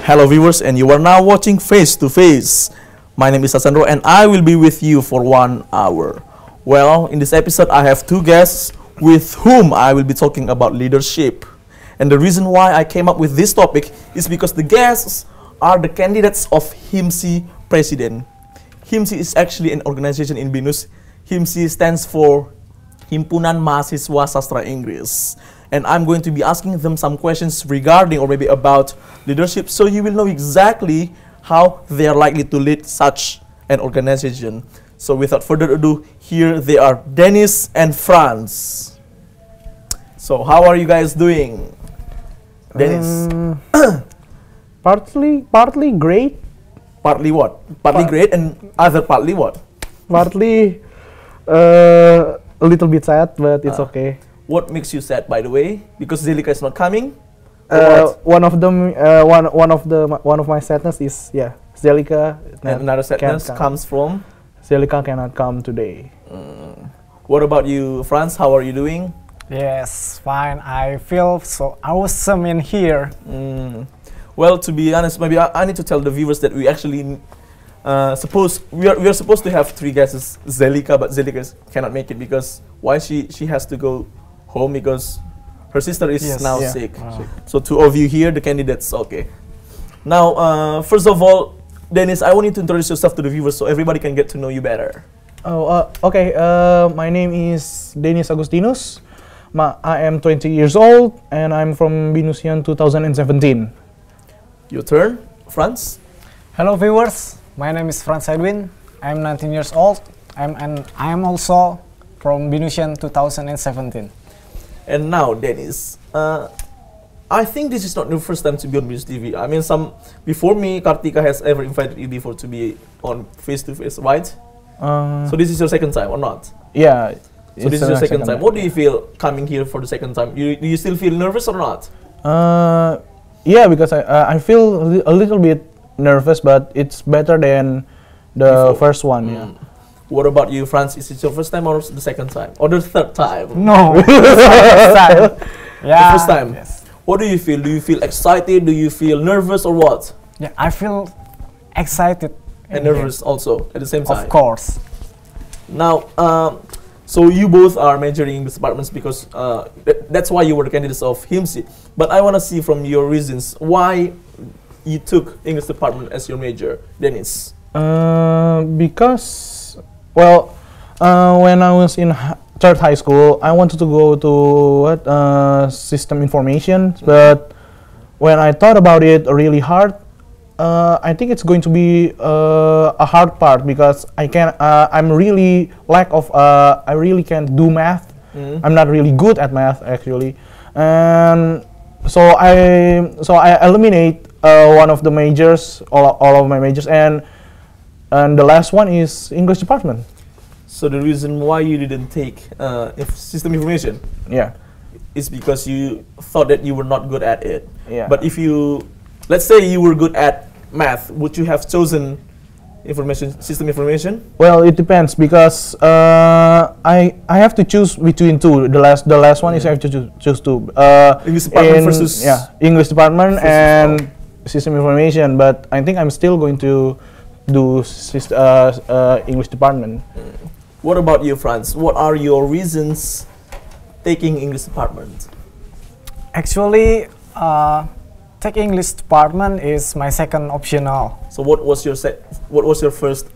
Hello viewers, and you are now watching Face to Face. My name is Sasandro and I will be with you for 1 hour. Well, in this episode I have two guests with whom I will be talking about leadership. And the reason why I came up with this topic is because the guests are the candidates of HIMSI President. HIMSI is actually an organization in BINUS. HIMSI stands for Himpunan Mahasiswa Sastra Inggris. And I'm going to be asking them some questions regarding or maybe about leadership, so you will know exactly how they are likely to lead such an organization. So without further ado, here they are, Dennis and Franz. So how are you guys doing? Dennis? Partly great. Partly what? Partly great and other partly what? Partly a little bit sad, but it's okay. What makes you sad, by the way? Because Zelika is not coming? One of my sadness is Zelika. And another sadness comes from? Zelika cannot come today. What about you, Franz? How are you doing? Yes, fine. I feel so awesome in here. Well, to be honest, maybe I need to tell the viewers that we actually we are supposed to have three guests, Zelika, but Zelika cannot make it because why she has to go home because her sister is now sick. So two of you here, the candidates, okay. Now, first of all, Dennis, I want you to introduce yourself to the viewers so everybody can get to know you better. Okay. My name is Dennis Agustinus. I am 20 years old and I'm from BINUSian 2017. Your turn, Franz. Hello viewers, my name is Franz Edwin. I'm 19 years old. I'm also from BINUSian 2017. And now, Dennis, I think this is not your first time to be on BINUSTV. I mean, before me, Kartika has ever invited you before to be on Face to Face, right? So this is your second time or not? Yeah. So this is your second time. What do you feel coming here for the second time? Do you still feel nervous or not? Yeah, because I feel a little bit nervous, but it's better than the first one. Yeah. What about you, Franz? Is it your first time or the second time? Or the third time? No, first time. Yeah. The first time? Yes. What do you feel? Do you feel excited? Do you feel nervous or what? Yeah, I feel excited. And nervous also at the same time? Of course. Now, so you both are majoring English departments because that's why you were the candidates of HIMSI. But I want to see from your reasons why you took English department as your major, Dennis. Because, well, when I was in third high school, I wanted to go to system information, but when I thought about it really hard, I think it's going to be a hard part because I'm really I really can't do math. I'm not really good at math actually, and so I eliminate one of the majors, all of my majors, and the last one is English department. So the reason why you didn't take system information, is because you thought that you were not good at it. Yeah. But if let's say you were good at math, would you have chosen system information? Well, it depends because I have to choose between two. The last one is I have to choose two. English department versus English department and system information. But I think I'm still going to do English department. What about you, Franz? What are your reasons taking English department? Actually, take English department is my second optional. So what was your first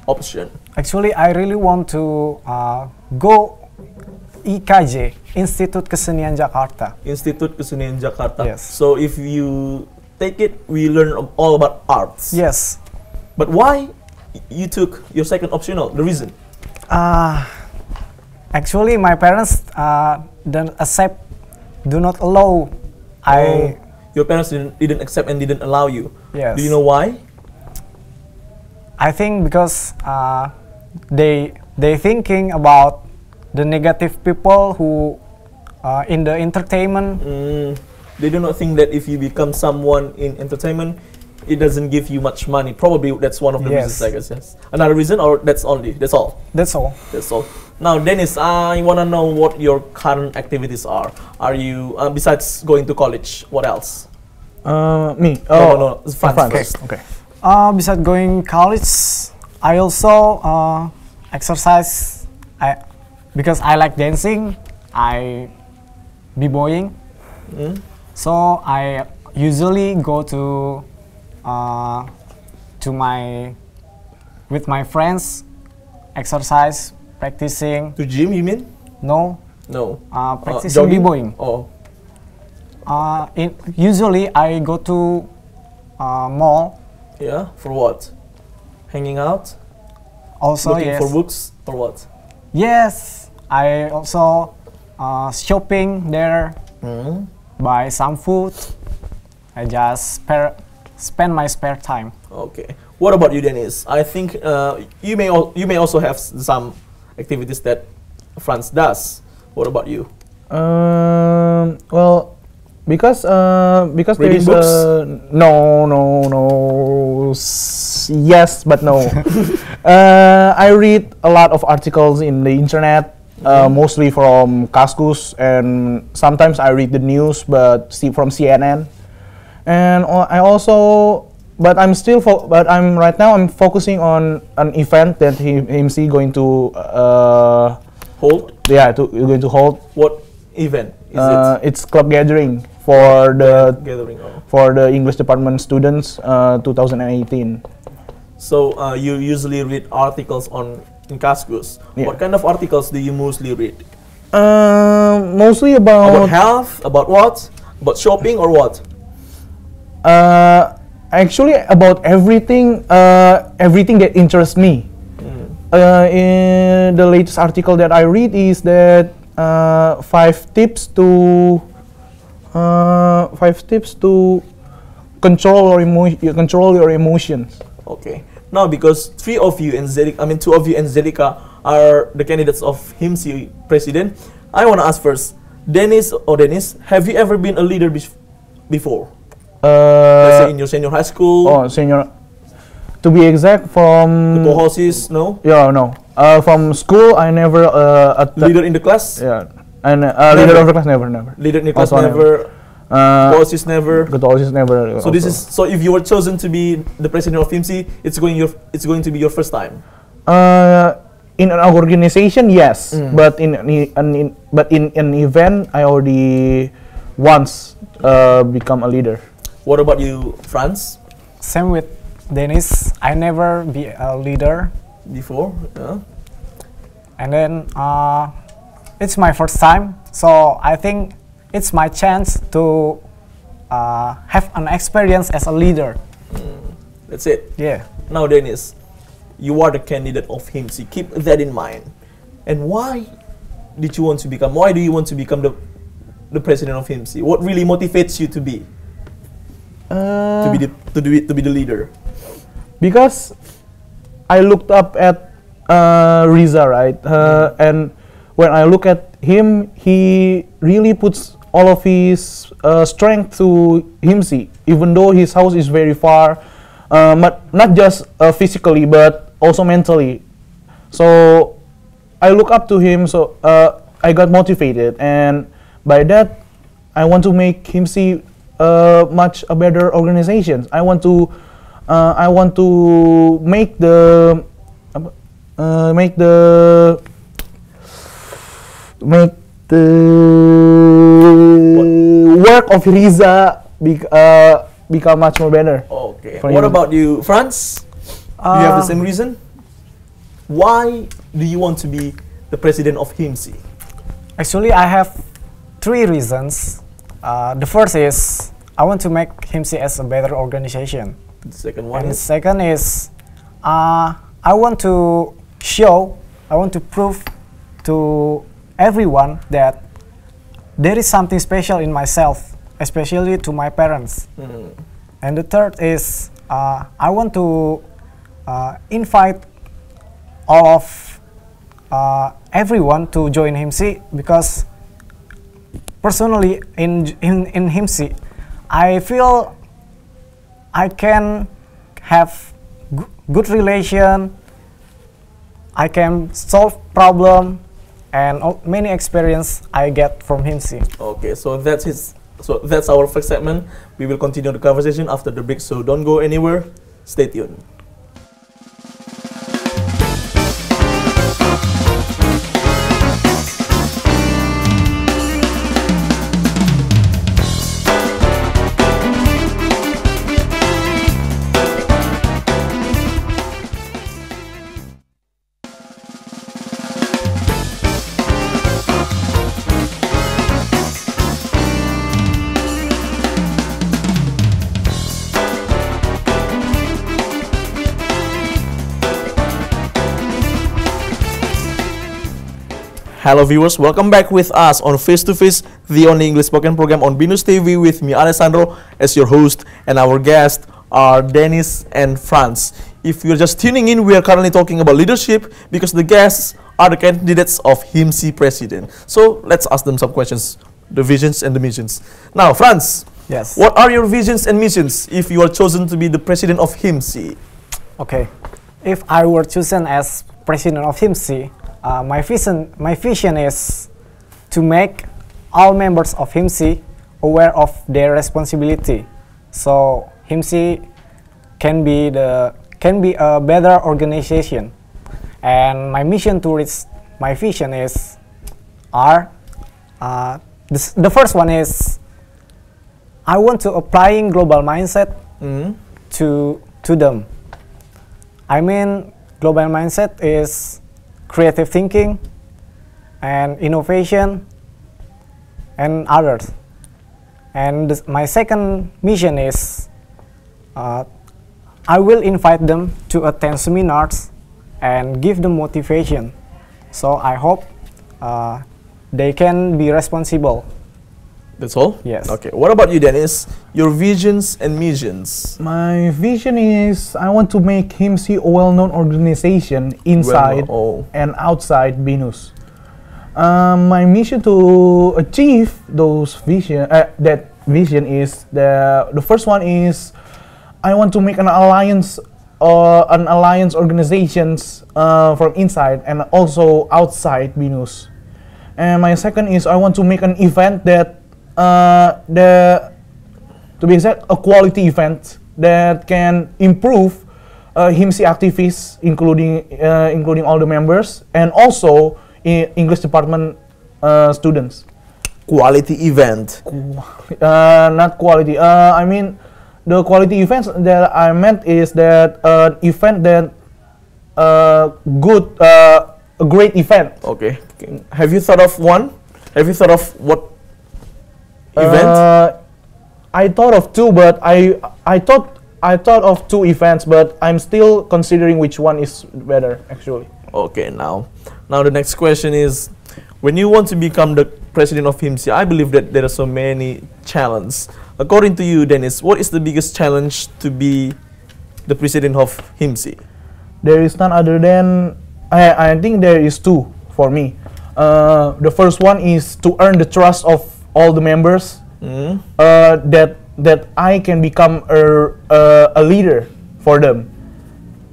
option? Actually, I really want to go IKJ, Institut Kesenian Jakarta. Institut Kesenian Jakarta. Yes. So if you take it, we learn all about arts. Yes. But why you took your second optional? The reason? Actually, my parents do not allow. Your parents didn't accept and didn't allow you. Yes. Do you know why? I think because they thinking about the negative people who in the entertainment. They do not think that if you become someone in entertainment, it doesn't give you much money. Probably that's one of the reasons, I guess. Yes. Another reason, or that's all? That's all. Now, Dennis, I want to know what your current activities are. Are you, besides going to college, what else? Me. No, it's Franz France. first. Okay. Besides going college, I also exercise. Because I like dancing, I b-boying. So I usually go to with my friends, exercise, practicing. To gym, you mean? No, No. practicing jogging? b-boying. Oh, Usually I go to mall. yeah. For what? Hanging out? Also, Looking yes. for books or what? Yes, I also shopping there, buy some food. I just spend my spare time. Okay. What about you, Dennis? I think you may also have some activities that France does. What about you? Well, because there Reading is books? no, yes, but no. I read a lot of articles in the internet, mostly from Kaskus, and sometimes I read the news, but from CNN. And I also, but I'm still, right now I'm focusing on an event that HIMSI going to, Hold? going to hold. What event is it? It's club gathering for the Gathering. Oh. for the English department students, 2018. So you usually read articles in Kaskus. Yeah. What kind of articles do you mostly read? Mostly About about health? About what? About shopping or what? actually about everything that interests me. In the latest article that I read is that 5 tips to control your emotions. Okay. Now, because 3 of you and 2 of you and Zelika are the candidates of HIMSI president, I want to ask first, Dennis, have you ever been a leader before? Let's say in your senior high school? Senior. To be exact, from Ketua no? yeah, no. From school, I never Leader in the class? yeah, and leader of the class never. Leader in the class Also never. Ketua never. Ketua never. So so if you were chosen to be the president of HIMSI, it's going to be your first time. In an organization, yes, but in an event, I already once become a leader. What about you, Franz? Same with Dennis. I never be a leader, Before? Yeah. and then it's my first time. So I think it's my chance to have an experience as a leader. That's it. Yeah. Now, Dennis, you are the candidate of HIMSI. Keep that in mind. And why do you want to become the president of HIMSI? What really motivates you to be the leader? Because I looked up at Riza, right? And when I look at him, he really puts all of his strength to HIMSI, even though his house is very far, but not just physically, but also mentally. So I look up to him, so I got motivated, and by that, I want to make HIMSI much a better organization. I want to make the work of Riza become much more better. Okay. For What him. about you, Franz? Do you have the same reason? Why do you want to be the president of HIMSI? Actually, I have 3 reasons. The first is I want to make HIMSI as a better organization. The second one And the is second is I want to prove to everyone that there is something special in myself, especially to my parents. And the third is I want to invite all of everyone to join HIMSI, because personally in HIMSI I feel I can have good relation, I can solve problem, and many experience I get from HIMSI. okay. So that's his So that's our first segment. We will continue the conversation after the break, so don't go anywhere. Stay tuned. Hello viewers, welcome back with us on Face to Face, the only English spoken program on BINUSTV with me Alessandro as your host, and our guests are Dennis and Franz. If you're just tuning in, we are currently talking about leadership because the guests are the candidates of HIMSI president. So let's ask them some questions, the visions and the missions. Now Franz, Yes. what are your visions and missions if you are chosen to be the president of HIMSI? Okay. If I were chosen as president of HIMSI, my vision is to make all members of HIMSI aware of their responsibility, so HIMSI can be a better organization. And my mission to reach my vision is the first one is I want to applying global mindset to them. I mean, global mindset is creative thinking and innovation and others. And my second mission is I will invite them to attend seminars and give them motivation. So I hope they can be responsible. That's all? Yes. Okay. What about you, Dennis? Your visions and missions? My vision is I want to make HIMSI a well-known organization inside and outside BINUS. My mission to achieve that vision is the first one is I want to make an alliance organizations from inside and also outside BINUS. And my second is I want to make an event that to be exact, a quality event that can improve HIMSI activists, including all the members, and also English department students. Quality event. Not quality. I mean, the quality events that I meant is that an event that a great event. Okay. Have you thought of one? Have you thought of what event? I thought of two, but I thought of two events, but I'm still considering which one is better actually. Okay, now the next question is, when you want to become the president of HIMSI, I believe that there are so many challenges. According to you, Dennis, what is the biggest challenge to be the president of HIMSI? There is none other than I think there is two for me. The first one is to earn the trust of all the members, that I can become a leader for them.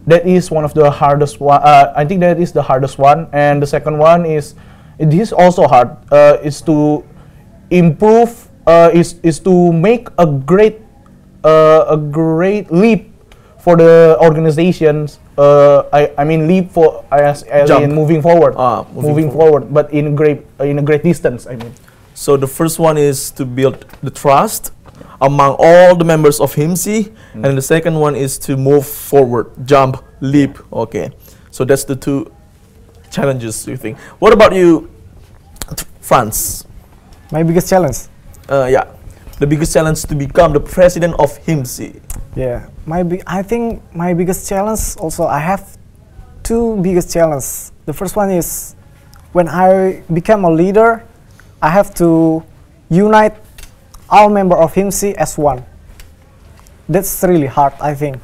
That is one of the hardest one. I think that is the hardest one. And the second one is, it is also hard. Is to improve. Is to make a great leap for the organizations. I mean leap for as in moving forward. Moving forward, but in a great distance. I mean. So the first one is to build the trust among all the members of HIMSI, and the second one is to move forward, jump, leap. Okay, so that's the two challenges you think. What about you, Franz? My biggest challenge? Yeah, the biggest challenge to become the president of HIMSI. Yeah, I think my biggest challenge also, I have two biggest challenges. The first one is when I become a leader, I have to unite all members of HIMSI as one. That's really hard, I think.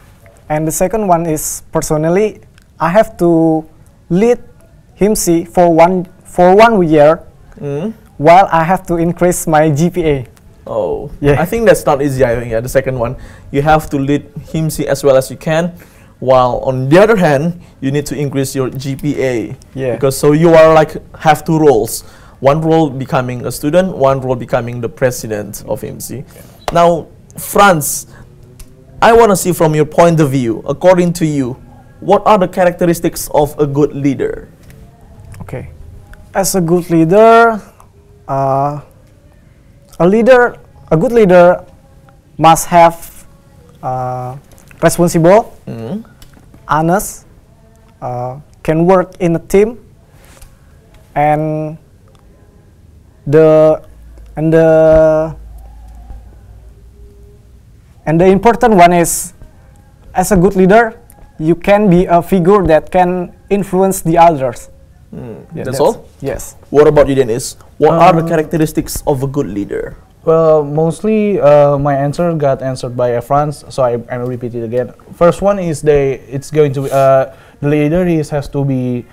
And the second one is, personally, I have to lead HIMSI for one year, while I have to increase my GPA. Oh, yeah. I think that's not easy. I think, yeah, the second one, you have to lead HIMSI as well as you can, while on the other hand, you need to increase your GPA. Yeah. Because so you are like have two roles. One role becoming a student, one role becoming the president of MC. Now, Franz, I want to see from your point of view, according to you, what are the characteristics of a good leader? Okay, as a good leader, a good leader must have responsible, honest, can work in a team, and the important one is, as a good leader, you can be a figure that can influence the others. Yeah, that's all? Yes. What about you, Dennis? What are the characteristics of a good leader? Well, mostly my answer got answered by Franz, so I will repeat it again. First one is it's going to be, the leader has to be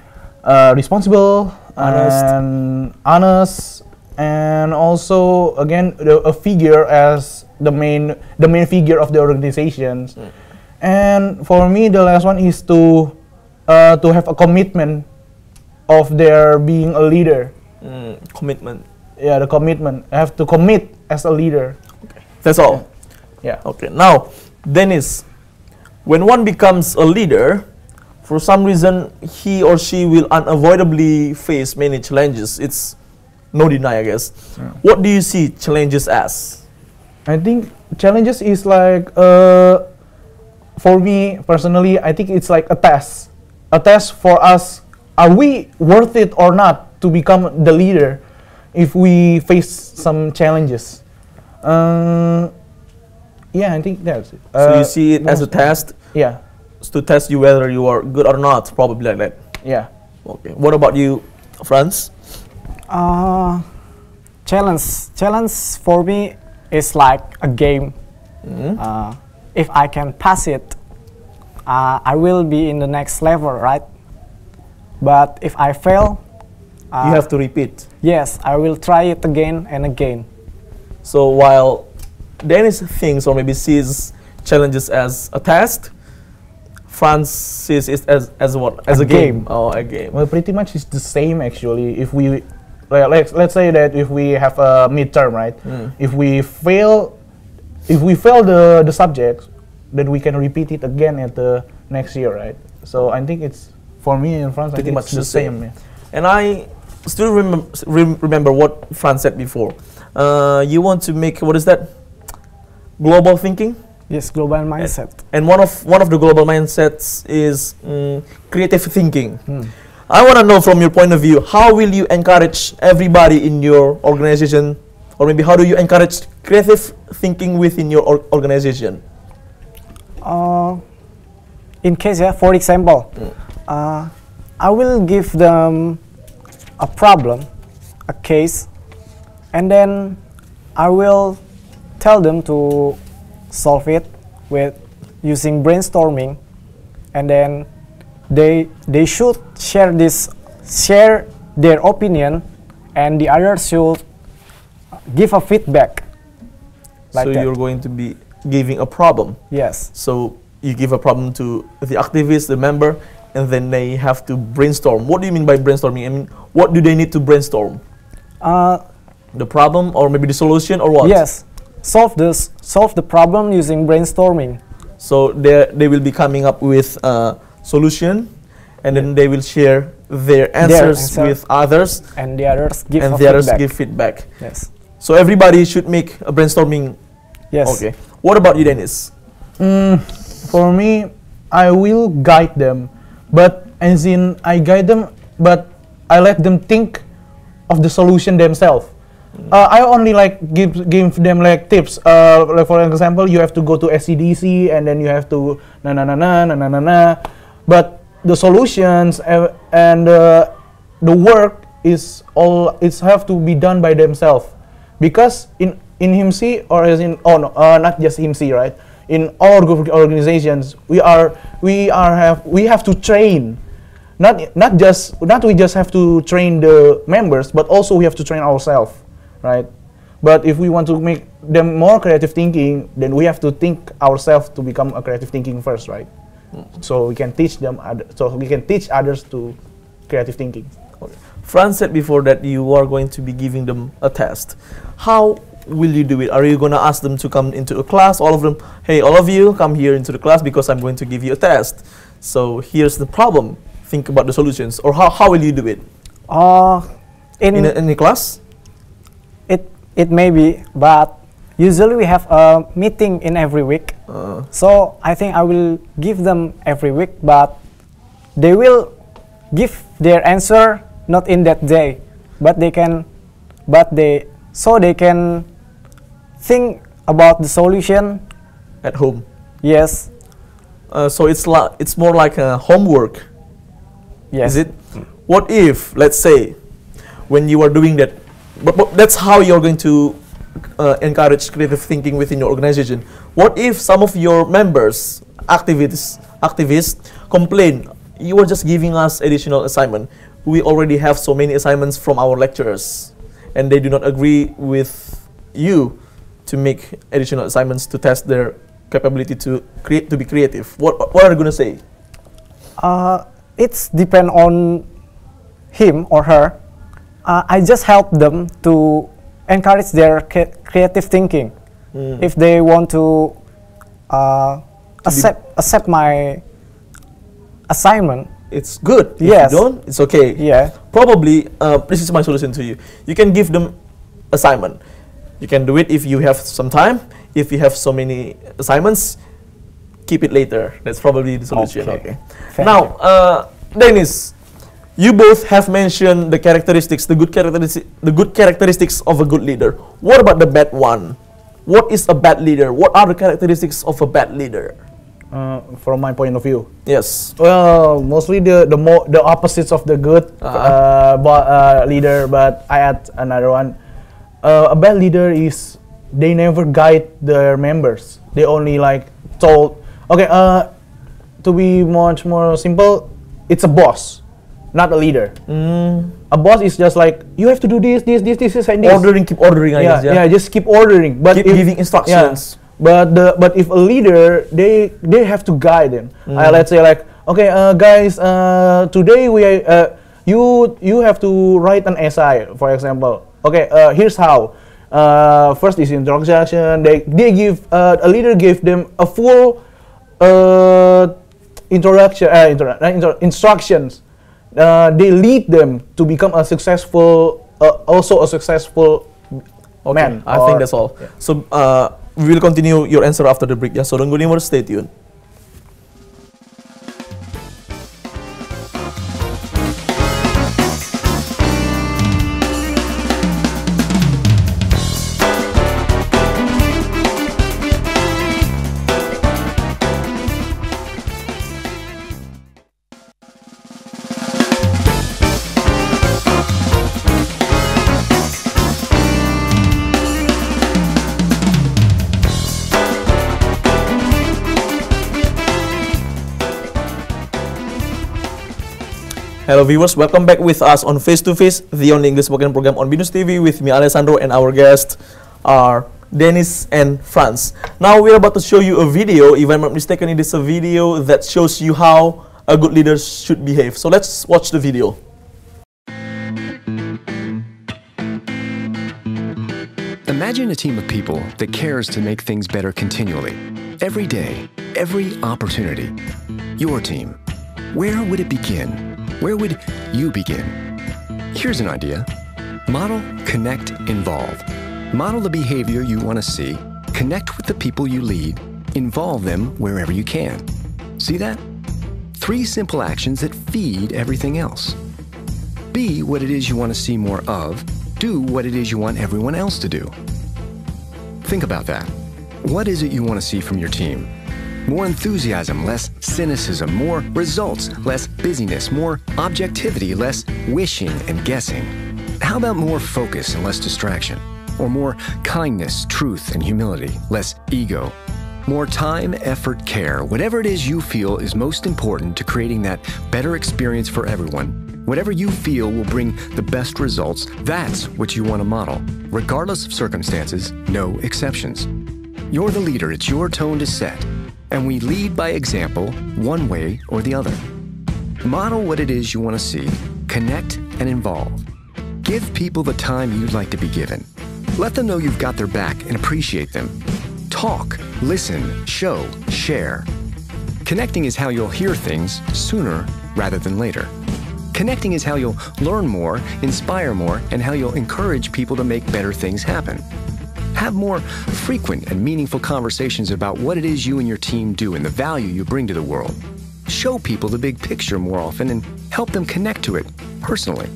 responsible, honest, and also again a figure as the main figure of the organizations. And for me, the last one is to have a commitment of their being a leader. Commitment. Yeah, the commitment. I have to commit as a leader. Okay. That's all. Yeah. Okay. Now, Dennis, when one becomes a leader, for some reason he or she will unavoidably face many challenges. It's no deny, I guess. Yeah. What do you see challenges as? I think challenges is like for me personally, I think it's like a test for us. Are we worth it or not to become the leader if we face some challenges? Yeah, I think that's it. So you see it as a test? Yeah. To test you whether you are good or not, probably like that. Yeah. Okay. What about you, Franz? Challenge for me is like a game. If I can pass it, I will be in the next level, right? But if I fail, you have to repeat. Yes, I will try it again and again. So while Dennis thinks or maybe sees challenges as a test, Franz sees it as what? As a game. Oh, a game. Well, pretty much it's the same actually. If we, let's say that if we have a midterm, right? If we fail the subject, then we can repeat it again at the next year, right? So I think it's, for me and Franz, Pretty I think much it's the same. Yeah. And I still remember what Franz said before. You want to make, what is that? Global thinking? Yes, global mindset. And one of the global mindsets is creative thinking. I want to know from your point of view, how will you encourage everybody in your organization, or maybe how do you encourage creative thinking within your organization? In case, for example, I will give them a problem, a case, and then I will tell them to solve it with using brainstorming, and then they should share their opinion, and the others should give a feedback. Like so that. You're going to be giving a problem. Yes. So you give a problem to the activist, the member, and then they have to brainstorm. What do you mean by brainstorming? I mean, what do they need to brainstorm? The problem, or maybe the solution, or what? Yes. Solve the problem using brainstorming. So they will be coming up with a solution, and then they will share their answers with others, and the others give feedback. Yes. So everybody should make a brainstorming. Yes. Okay. What about you, Dennis? For me, I will guide them, but as in I guide them, but I let them think of the solution themselves. I only like give them like tips. Like for example, you have to go to SCDC and then you have to But the solutions and the work is all have to be done by themselves, because in HIMSI or as in not just HIMSI, right? In all organizations, we have to train. Not we just have to train the members, but also we have to train ourselves, right? But if we want to make them more creative thinking, then we have to think ourselves to become a creative thinking first, right? So we can teach them, so we can teach others to creative thinking. Okay. Franz said before that you are going to be giving them a test. How will you do it? Are you going to ask them to come into a class, all of them, hey, all of you come here into the class because I'm going to give you a test. So here's the problem. Think about the solutions. Or how will you do it? In a class? It may be, but usually we have a meeting in every week. So I think I will give them every week, but they will give their answer not in that day, but they can think about the solution at home. Yes. So it's more like a homework. Yes. Is it? What if, let's say, when you are doing that, but that's how you're going to encourage creative thinking within your organization. What if some of your members, activists complain, you are just giving us additional assignment. We already have so many assignments from our lecturers, and they do not agree with you to make additional assignments to test their capability to be creative. What are you going to say? It's depend on him or her. I just help them to encourage their creative thinking. If they want to accept my assignment, it's good. Yes. If you don't, it's okay. Yeah. Probably, this is my solution to you. You can give them assignment. You can do it if you have some time. If you have so many assignments, keep it later. That's probably the solution. Okay. Now, Dennis, you both have mentioned the characteristics, the good characteristics of a good leader. What about the bad one? What is a bad leader? What are the characteristics of a bad leader? From my point of view, yes. Well, mostly the opposites of the good leader. But I add another one. A bad leader is they never guide their members. They only like told. Okay. To be much more simple, it's a boss, not a leader. A boss is just like, you have to do this, and this. Keep ordering. I guess, yeah, just keep ordering. But keep giving instructions. Yeah, but if a leader, they have to guide them. Let's say like, okay, guys, today you have to write an essay, for example. Okay, here's how. First is introduction. They give a leader gave them a full instructions. They lead them to become a successful, man. I think that's all. Yeah. So we will continue your answer after the break. Yeah. So don't go anywhere. Stay tuned. Hello viewers, welcome back with us on Face to Face, the only English spoken program on BINUSTV with me Alessandro, and our guests are Dennis and Franz. Now we're about to show you a video. If I'm not mistaken, it is a video that shows you how a good leader should behave. So let's watch the video. Imagine a team of people that cares to make things better continually. Every day, every opportunity. Your team. Where would it begin? Where would you begin? Here's an idea. Model, connect, involve. Model the behavior you want to see, connect with the people you lead, involve them wherever you can. See that? 3 simple actions that feed everything else. Be what it is you want to see more of, do what it is you want everyone else to do. Think about that. What is it you want to see from your team? More enthusiasm, less cynicism, more results, less busyness, more objectivity, less wishing and guessing. How about more focus and less distraction? Or more kindness, truth, and humility, less ego? More time, effort, care, whatever it is you feel is most important to creating that better experience for everyone. Whatever you feel will bring the best results, that's what you want to model, regardless of circumstances, no exceptions. You're the leader, it's your tone to set. And we lead by example, one way or the other. Model what it is you want to see, connect, and involve. Give people the time you'd like to be given. Let them know you've got their back and appreciate them. Talk, listen, show, share. Connecting is how you'll hear things sooner rather than later. Connecting is how you'll learn more, inspire more, and how you'll encourage people to make better things happen. Have more frequent and meaningful conversations about what it is you and your team do and the value you bring to the world. Show people the big picture more often and help them connect to it personally.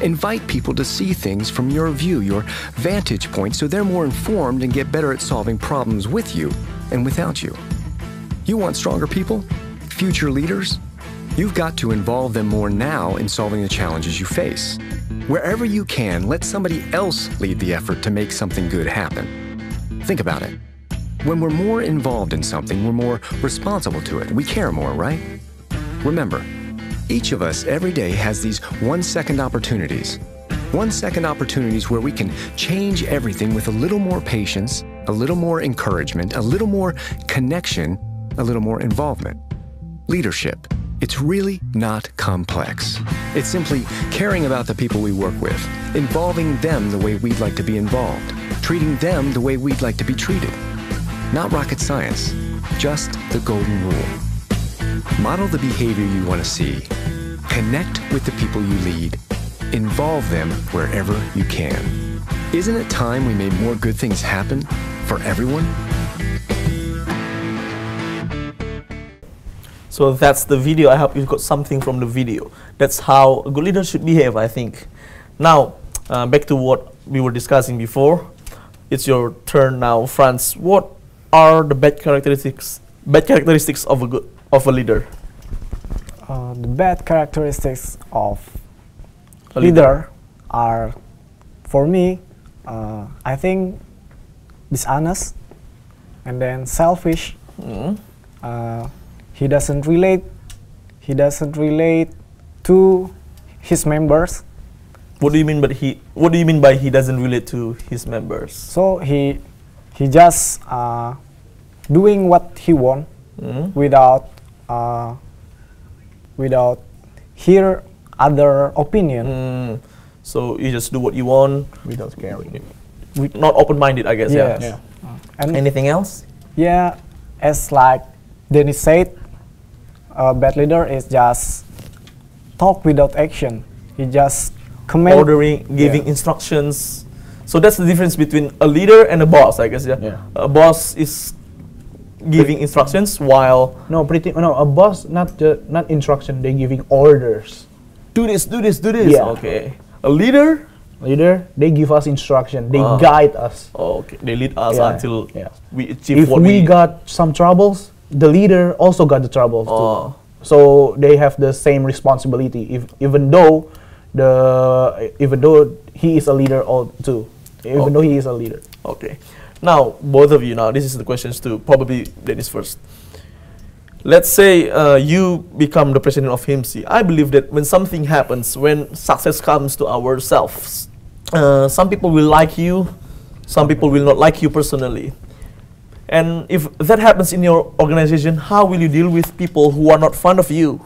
Invite people to see things from your view, your vantage point, so they're more informed and get better at solving problems with you and without you. You want stronger people? Future leaders? You've got to involve them more now in solving the challenges you face. Wherever you can, let somebody else lead the effort to make something good happen. Think about it. When we're more involved in something, we're more responsible to it. We care more, right? Remember, each of us every day has these 1-second opportunities. 1-second opportunities where we can change everything with a little more patience, a little more encouragement, a little more connection, a little more involvement. Leadership. It's really not complex. It's simply caring about the people we work with, involving them the way we'd like to be involved, treating them the way we'd like to be treated. Not rocket science, just the golden rule. Model the behavior you want to see. Connect with the people you lead. Involve them wherever you can. Isn't it time we made more good things happen for everyone? So that's the video. I hope you got something from the video. That's how a good leader should behave, I think. Now, back to what we were discussing before. It's your turn now, Franz. What are the bad characteristics of a leader? The bad characteristics of a leader are, for me, I think, dishonest, and then selfish. He doesn't relate to his members. What do you mean by he doesn't relate to his members? So he just doing what he want without hear other opinion. So you just do what you want without caring. Not open-minded, I guess. Yes. Yeah. And anything else? Yeah, as like Dennis said, a bad leader is just talk without action. He just command, ordering, giving instructions. So that's the difference between a leader and a boss, I guess. Yeah. A boss is giving instructions while a boss not instruction. They giving orders. Do this. Yeah. Okay. A leader, they give us instruction. They guide us. Okay. They lead us until we achieve what we got some troubles. The leader also got the troubles too. So they have the same responsibility. Even though he is a leader too. Though he is a leader. Okay. Now, both of you, this is the questions to probably Dennis first. Let's say you become the president of HIMSI. I believe that when something happens, when success comes to ourselves, some people will like you, some people will not like you personally. And if that happens in your organization, how will you deal with people who are not fond of you?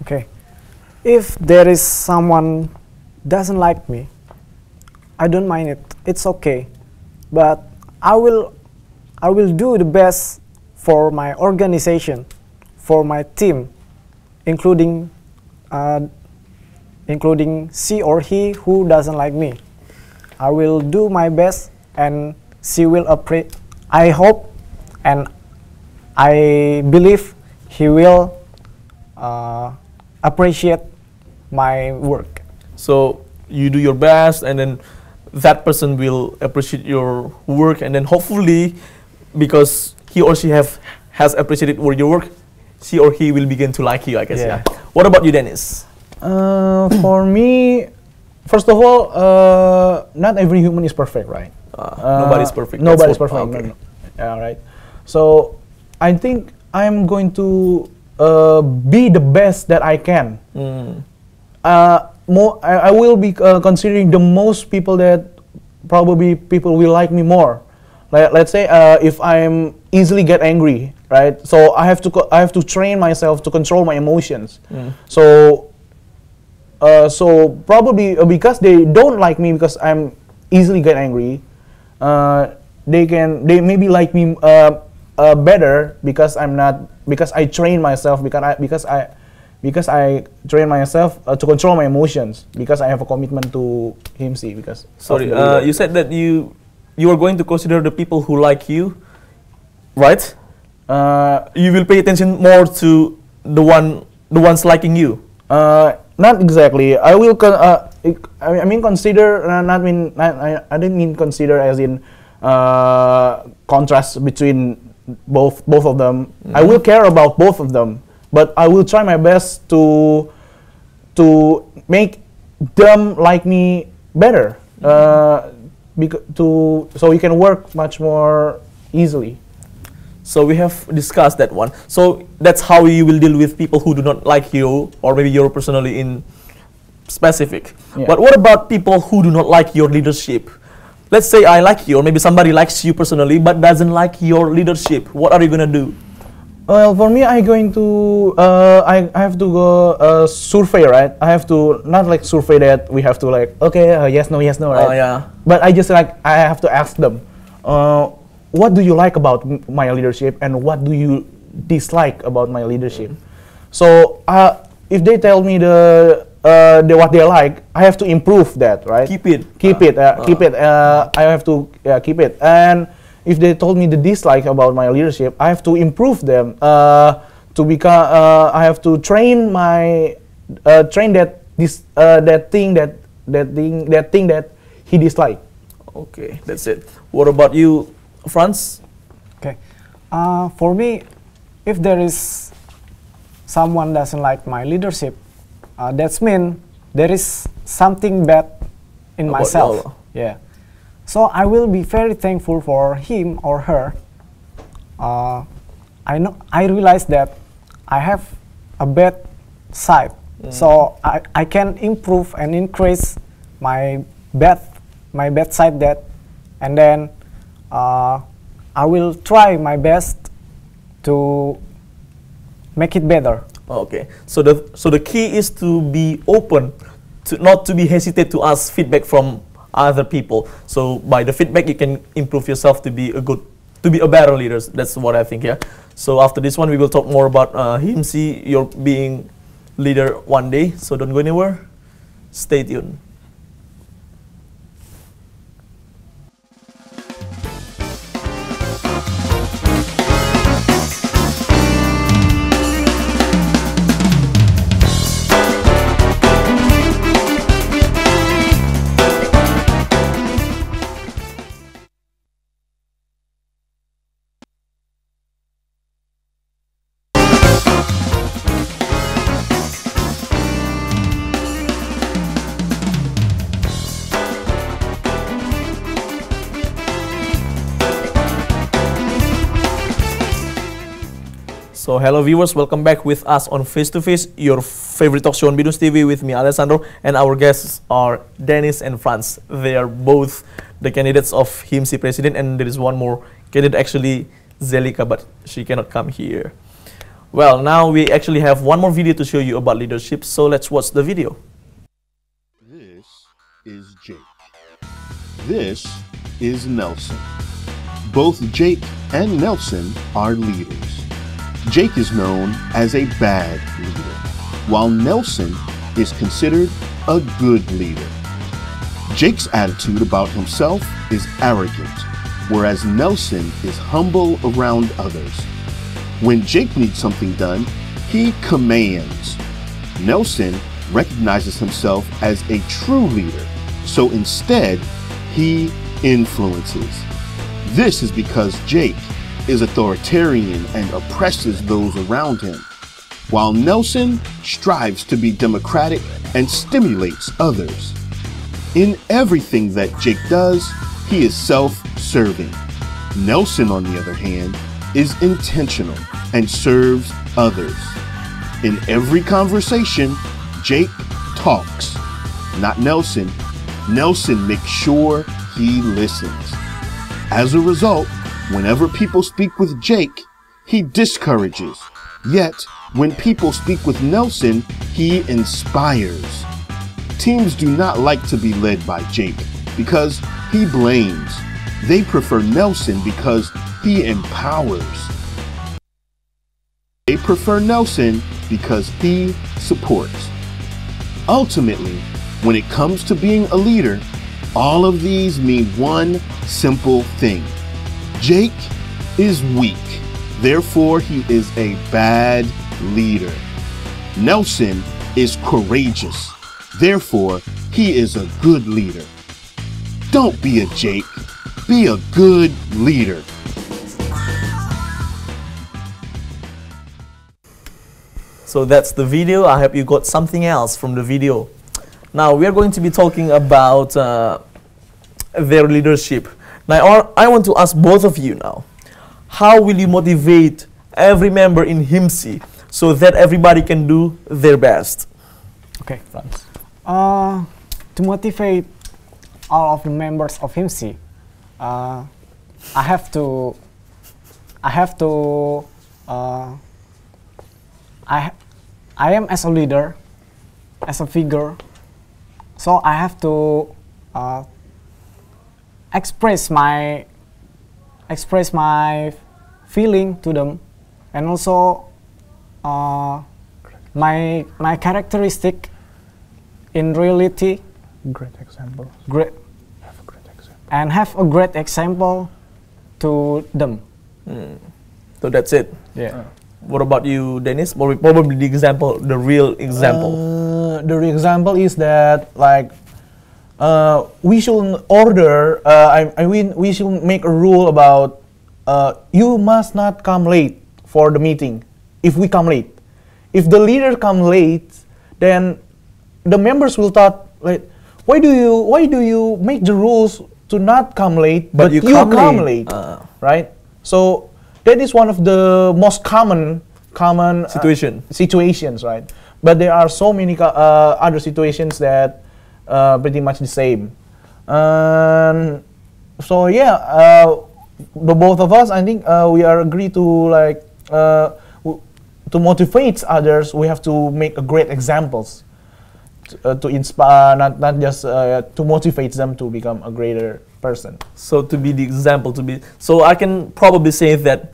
Okay. If there is someone doesn't like me, I don't mind it. It's okay. But I will do the best for my organization, for my team, including she or he who doesn't like me. I will do my best, and she will appreciate. I hope and I believe he will appreciate my work. So you do your best, and then that person will appreciate your work, and then hopefully, because he or she has appreciated your work, she or he will begin to like you, I guess. Yeah. What about you, Dennis? For me, first of all, not every human is perfect, right? Nobody's perfect. Nobody's perfect. Okay. No. Yeah, right. So I think I'm going to be the best that I can. I will be considering the most people that probably people will like me more. Let's say if I'm easily get angry, right? So I have to train myself to control my emotions. So So probably because they don't like me because I'm easily get angry, they maybe like me better because I train myself because I train myself to control my emotions because I have a commitment to HIMSI. Because sorry, you said that you are going to consider the people who like you, right? You will pay attention more to the ones liking you. Not exactly. I will. I mean consider. I didn't mean consider as in contrast between both of them. Mm-hmm. I will care about both of them, but I will try my best to make them like me better. So we can work much more easily. So we have discussed that one. So that's how you will deal with people who do not like you, or maybe you're personally in specific. Yeah. But what about people who do not like your leadership? Let's say I like you, or maybe somebody likes you personally but doesn't like your leadership. What are you gonna do? Well, for me, I have to go survey, right? I have to not like survey that we have to like yes no, right? Oh yeah. But I just like I have to ask them, what do you like about my leadership and what do you dislike about my leadership? So if they tell me what they like, I have to improve that, right? Keep it. I have to keep it. And if they told me the dislike about my leadership, I have to improve them to become. I have to train that thing that he disliked. Okay, that's it. What about you, Franz? Okay, for me, if there is someone doesn't like my leadership, that's mean there is something bad in about myself. Yeah. So I will be very thankful for him or her. I realize that I have a bad side, so I can improve and increase my bad side and then I will try my best to make it better. Okay, so the key is to be open, not to be hesitate to ask feedback from other people. So by the feedback you can improve yourself to be a better leader. That's what I think. Yeah. So after this one we will talk more about HIMSI, you're being leader one day. So don't go anywhere. Stay tuned. So hello viewers, welcome back with us on Face to Face, your favorite talk show on BINUSTV with me Alessandro, and our guests are Dennis and Franz. They are both the candidates of HIMSI President, and there is one more candidate actually, Zelika, but she cannot come here. Well, now we actually have one more video to show you about leadership, so let's watch the video. This is Jake. This is Nelson. Both Jake and Nelson are leaders. Jake is known as a bad leader, while Nelson is considered a good leader. Jake's attitude about himself is arrogant, whereas Nelson is humble around others. When Jake needs something done, he commands. Nelson recognizes himself as a true leader, so instead, he influences. This is because Jake is authoritarian and oppresses those around him, while Nelson strives to be democratic and stimulates others. In everything that Jake does, he is self-serving. Nelson, on the other hand, is intentional and serves others. In every conversation, Jake talks, not Nelson. Nelson makes sure he listens. As a result, whenever people speak with Jake, he discourages. Yet, when people speak with Nelson, he inspires. Teams do not like to be led by Jake because he blames. They prefer Nelson because he empowers. They prefer Nelson because he supports. Ultimately, when it comes to being a leader, all of these mean one simple thing. Jake is weak, therefore he is a bad leader. Nelson is courageous, therefore he is a good leader. Don't be a Jake, be a good leader. So that's the video. I hope you got something else from the video. Now we are going to be talking about their leadership. Now I want to ask both of you now, how will you motivate every member in HIMSI so that everybody can do their best? Okay, Franz. To motivate all of the members of HIMSI, I am as a leader, as a figure, so I have to express my feeling to them, and also my characteristic in reality. Great example. Have a great example to them. So that's it. Yeah. What about you, Dennis? Probably the example, the real example. The real example is that, like, we should order. We should make a rule about you must not come late for the meeting. If we come late, if the leader come late, then the members will thought, like, why do you make the rules to not come late, but you come late, right? So that is one of the most common situations, right? But there are so many other situations that pretty much the same. So yeah, the both of us, I think we are agree to, like, to motivate others. We have to make a great examples to inspire, not just to motivate them to become a greater person. So to be the example, so I can probably say that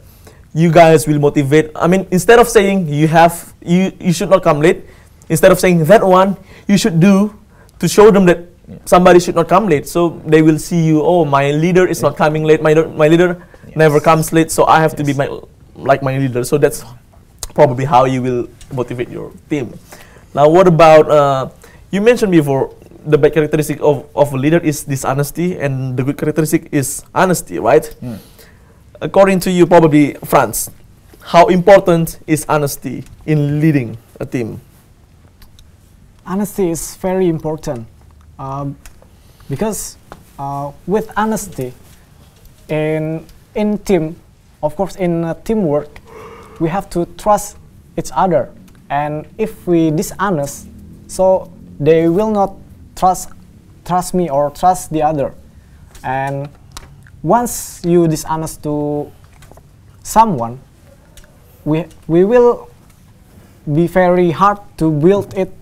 you guys will motivate. I mean, instead of saying you should not come late, instead of saying that one, you should do to show them that somebody should not come late. So they will see you. Oh, my leader is not coming late. My leader never comes late. So I have to be like my leader. So that's probably how you will motivate your team. Now, what about you mentioned before, the bad characteristic of a leader is dishonesty, and the good characteristic is honesty, right? According to you, probably, Franz, how important is honesty in leading a team? Honesty is very important because with honesty in team, of course, in teamwork, we have to trust each other. And if we dishonest, so they will not trust me or trust the other. And once you dishonest to someone, we will be very hard to build it,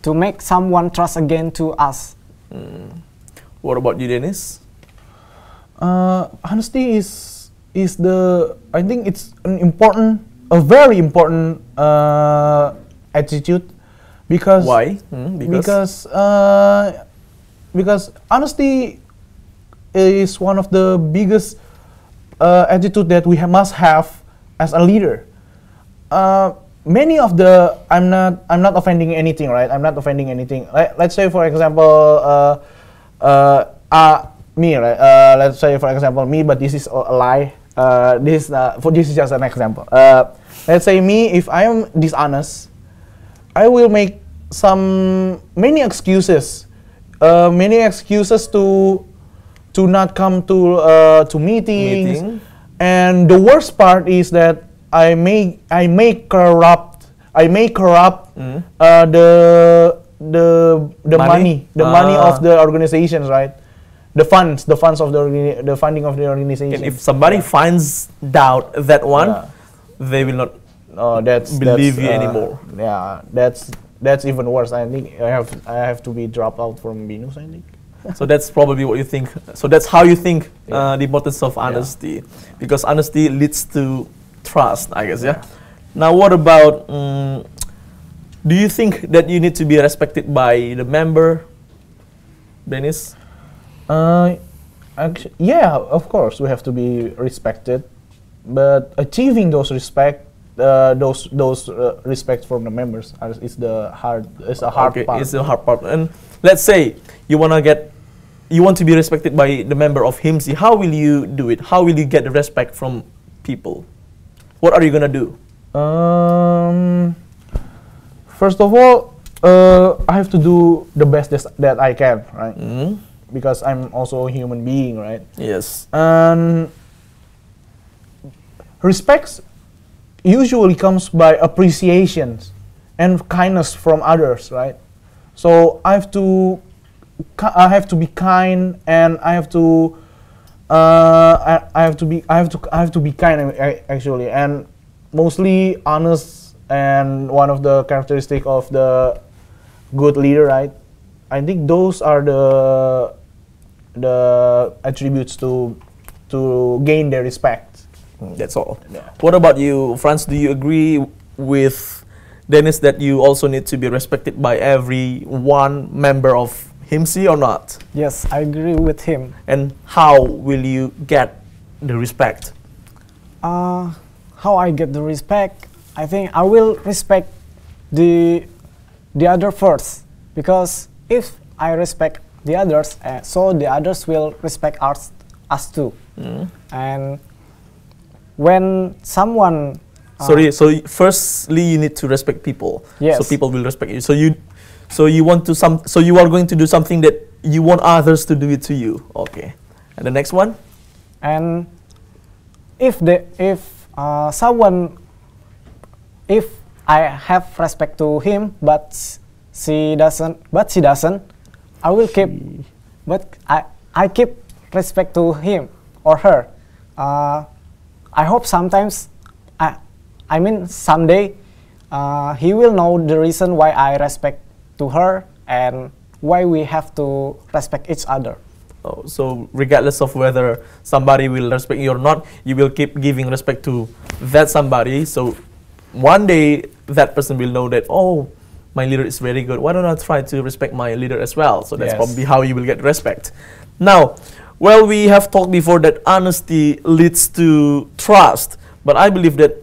to make someone trust again to us. What about you, Dennis? Honesty is the, I think it's a very important attitude. Because why? Because honesty is one of the biggest attitude that we must have as a leader. Many of the, I'm not offending anything, right? I'm not offending anything. Let's say, for example, me, right? Let's say, for example, me, but this is a lie. This is just an example. Let's say me, if I am dishonest, I will make many excuses to not come to meetings. And the worst part is that I may corrupt the money of the organizations, right? The funds of the funding of the organization. And if somebody finds out that one, they will not believe you anymore. Yeah, that's that's even worse. I think I have to be dropped out from BINUS, I think. So that's probably what you think. So that's how you think the importance of honesty, because honesty leads to trust, I guess. Yeah. Now, what about? Do you think that you need to be respected by the member, Dennis? Actually, yeah, of course we have to be respected, but achieving those respect from the members is a hard part. It's the hard part. And let's say you want to be respected by the member of HIMSI. How will you do it? How will you get the respect from people? What are you gonna do? First of all, I have to do the best that I can, right? Because I'm also a human being, right? Yes. And respect usually comes by appreciations and kindness from others, right? So I have to be kind, and I have to be kind actually, and mostly honest. And one of the characteristics of the good leader, right? I think those are the attributes to gain their respect. That's all. Yeah. What about you, Franz? Do you agree with Dennis that you also need to be respected by every one member of HIMSI or not? Yes, I agree with him. And how will you get the respect? How I get the respect? I think I will respect the other first, because if I respect the others, so the others will respect us too. And when someone so firstly you need to respect people. Yes. So people will respect you. So you are going to do something that you want others to do it to you. Okay. And the next one? And if I have respect to him, but she doesn't, I will keep, but I keep respect to him or her. I hope sometimes, I mean someday, he will know the reason why I respect to her and why we have to respect each other. Oh, so regardless of whether somebody will respect you or not, you will keep giving respect to that somebody. So one day that person will know that, oh, my leader is very good. Why don't I try to respect my leader as well? So that's probably how you will get respect. Now, well, we have talked before that honesty leads to trust, but I believe that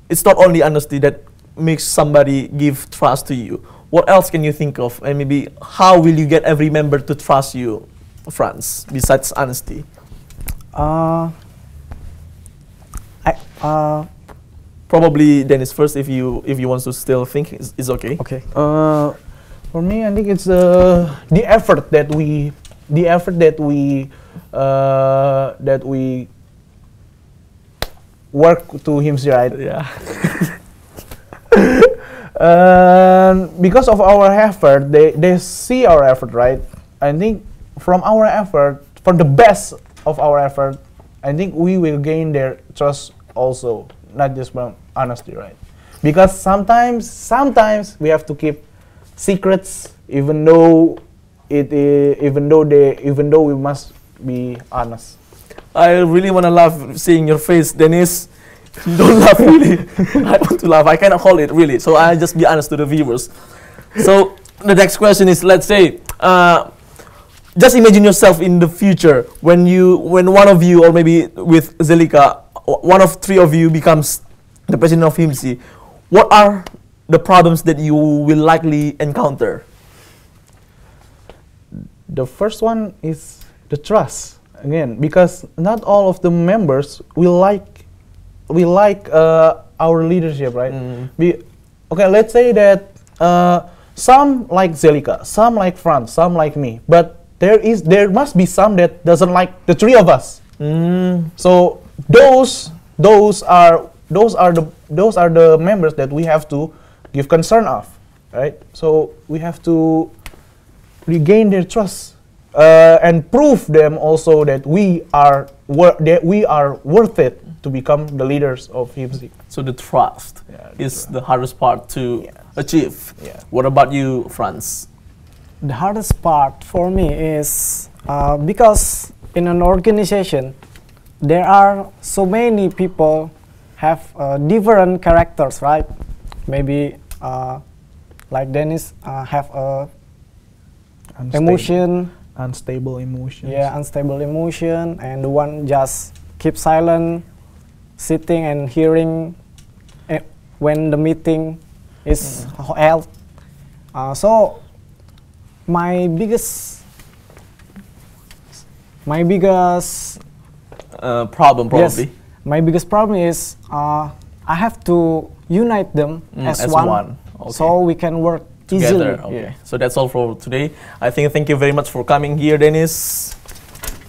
it's not only honesty that makes somebody give trust to you. What else can you think of? And maybe how will you get every member to trust you, Franz, besides honesty? Probably Dennis first, if you want to still think, is okay. Okay. For me, I think it's the effort that we work to HIMSI, right? Yeah. Because of our effort, they see our effort, right? I think from our effort, from the best of our effort, I think we will gain their trust also, not just from honesty, right? Because sometimes we have to keep secrets, even though we must be honest. I really want to laugh seeing your face, Dennis. Don't laugh, really. I want to laugh. I cannot hold it, really. So I'll just be honest to the viewers. So the next question is, let's say, just imagine yourself in the future when one of you, or maybe with Zelika, one of three of you becomes the president of HIMSI. What are the problems that you will likely encounter? The first one is the trust. Again, because not all of the members will like our leadership, right? Okay, let's say that some like Zelika, some like Franz, some like me, but there must be some that doesn't like the three of us. So those are the members that we have to give concern of, right? So we have to regain their trust and prove them also that we are worth it to become the leaders of HIMSI. So the trust Yeah, is the hardest part to Yes. achieve. Yeah. What about you, Franz? The hardest part for me is because in an organization there are so many people have different characters, right? Maybe like Dennis have a emotion, Unstable emotions. yeah, unstable emotion, and the one just keep silent, sitting and hearing when the meeting is held. So my biggest Problem probably. yes, my biggest problem is I have to unite them as as one, one. Okay. so we can work Together. easily. Okay. So that's all for today. I think thank you very much for coming here, Dennis.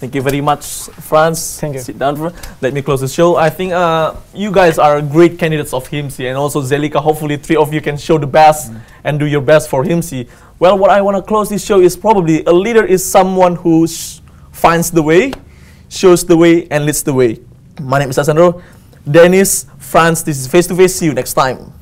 Thank you very much, Franz. Thank you. Sit down. Let me close the show. I think you guys are great candidates of HIMSI, and also Zelika. Hopefully, three of you can show the best and do your best for HIMSI. Well, what I want to close this show is probably a leader is someone who finds the way, shows the way, and leads the way. My name is Asandro. Dennis, Franz. This is Face to Face. See you next time.